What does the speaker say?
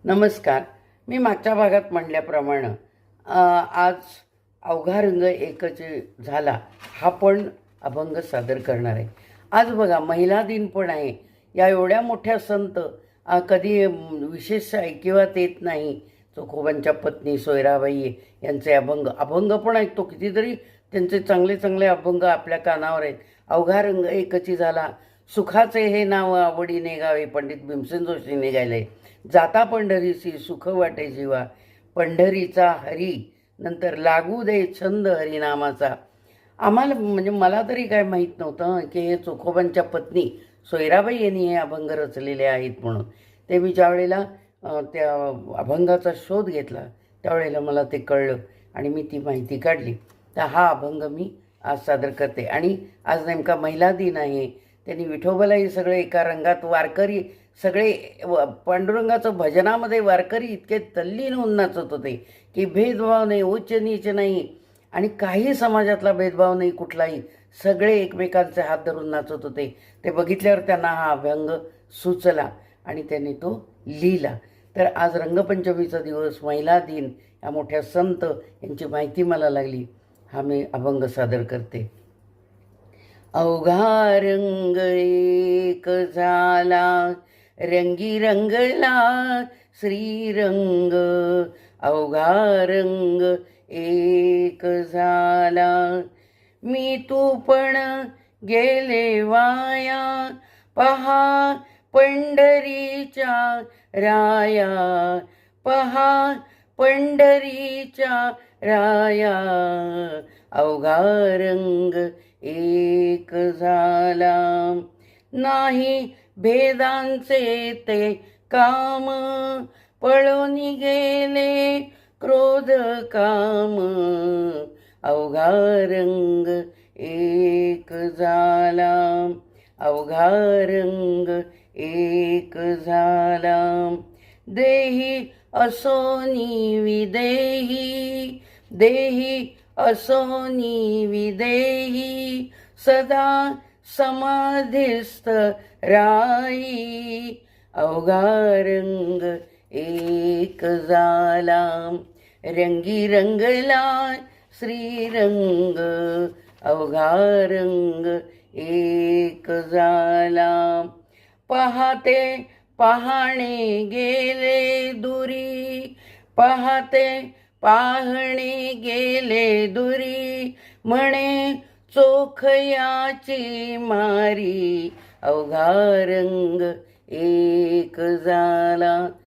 नमस्कार. मी मागच्या भागात म्हणल्याप्रमाणे आज अवघा रंग एकच झाला हा पण अभंग सादर करणार आहे. आज बघा महिला दिन पण आहे. या एवढ्या मोठ्या संत कधी विशेष ऐकिवात येत नाही. चोखोबांच्या पत्नी सोयराबाई यांचे अभंग अभंग पण ऐकतो कितीतरी. त्यांचे चांगले चांगले अभंग आपल्या कानावर आहेत. अवघा रंग एकची झाला, सुखाचे हे नाव आवडीने गावे, पंडित भीमसेन जोशी निघाले. जाता पंढरीसी सुख वाटे जीवा, पंढरीचा हरी नंतर लागू दे छंद हरिनामाचा. आम्हाला म्हणजे मला तरी काय माहीत नव्हतं की हे चोखोबांच्या पत्नी सोयराबाई यांनी हे अभंग रचलेले आहेत म्हणून. ते मी ज्यावेळेला त्या अभंगाचा शोध घेतला त्यावेळेला मला ते कळलं आणि मी ती माहिती काढली. तर हा अभंग मी आज सादर करते. आणि आज नेमका महिला दिन आहे. त्यांनी विठोबालाही सगळे एका रंगात वारकरी सगळे पांडुरंगाचं भजनामध्ये वारकरी इतके तल्लीन होऊन नाचत होते की भेदभाव नाही, उच्च नीच नाही आणि काही समाजातला भेदभाव नाही कुठलाही. सगळे एकमेकांचे हात धरून नाचत होते. ते बघितल्यावर त्यांना हा अभंग सुचला आणि त्यांनी तो लिहिला. तर आज रंगपंचमीचा दिवस, महिला दिन, या मोठ्या संत यांची माहिती मला लागली. हा मी अभंग सादर करते. अवघा रंग एक झाला, रंगी रंगला श्रीरंग. अवघा रंग एक झाला, मी तू पण गेले वाया, पहा पंढरीच्या राया, पहा पंढरीच्या राया. अवघा रंग एक झाला, नाही भेदांचे ते काम, पळून गेले क्रोध काम. अवघा रंग एक झाला, अवघा रंग एक झाला. देही असोनी विदेही, देही असोनी विदेही, सदा समाधिस्थ राई. अवघा रंग एक झाला, रंगी रंगला श्रीरंग. अवघा रंग एक झाला, पहाते पाहणे गेले दुरी, पहाते पाहणे गेले दुरी, म्हणे चोखयाची मारी. अवघा रंग एक झाला.